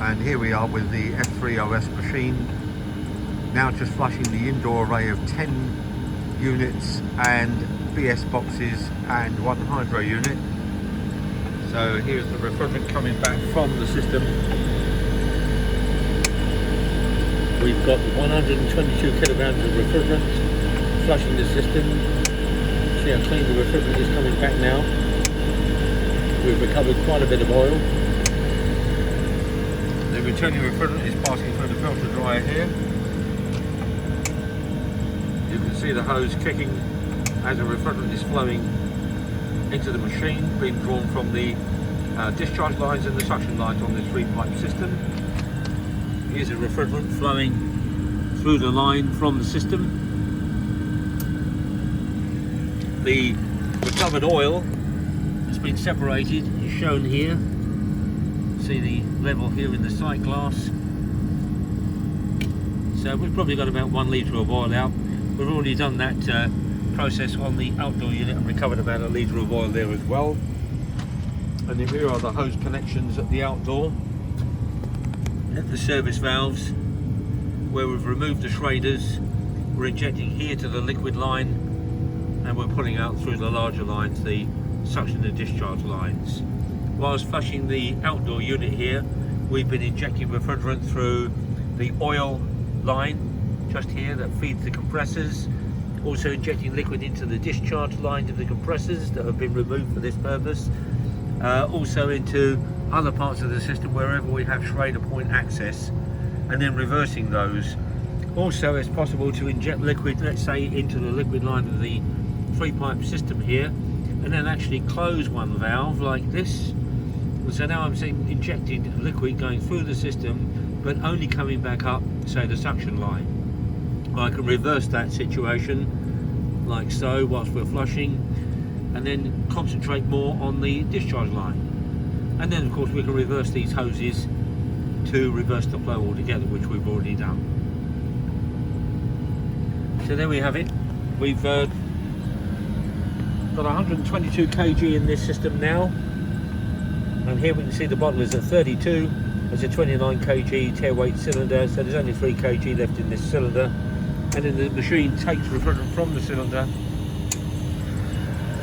And here we are with the F3OS machine, now just flushing the indoor array of 10 units and BS boxes and one hydro unit. So here's the refrigerant coming back from the system. We've got 122 kilograms of refrigerant flushing the system. See how clean the refrigerant is coming back now. We've recovered quite a bit of oil. The returning refrigerant is passing through the filter dryer here. You can see the hose kicking as the refrigerant is flowing into the machine, being drawn from the discharge lines and the suction lines on this 3-pipe system. Here's the refrigerant flowing through the line from the system. The recovered oil has been separated, is shown here. See the level here in the sight glass. So we've probably got about 1 litre of oil out. We've already done that process on the outdoor unit and recovered about 1 litre of oil there as well. And then here are the hose connections at the outdoor, at the service valves, where we've removed the shraders. We're injecting here to the liquid line, and we're pulling out through the larger lines, the suction and discharge lines. Whilst flushing the outdoor unit here, we've been injecting refrigerant through the oil line just here that feeds the compressors. Also injecting liquid into the discharge lines of the compressors that have been removed for this purpose. Also into other parts of the system wherever we have schrader point access, and then reversing those. Also, it's possible to inject liquid, let's say, into the liquid line of the 3-pipe system here, and then actually close one valve like this. So now I'm seeing injected liquid going through the system, but only coming back up, say, the suction line. I can reverse that situation like so whilst we're flushing, and then concentrate more on the discharge line. And then of course we can reverse these hoses to reverse the flow altogether, which we've already done. So there we have it. We've got 122 kg in this system now. And here we can see the bottle is at 32. It's a 29 kg tear weight cylinder, so there's only 3 kg left in this cylinder. And then the machine takes refrigerant from the cylinder,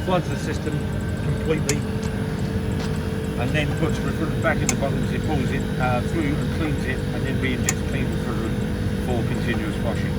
floods the system completely, and then puts refrigerant back in the bottle as it pulls it through and cleans it, and then re-injects clean refrigerant for continuous washing.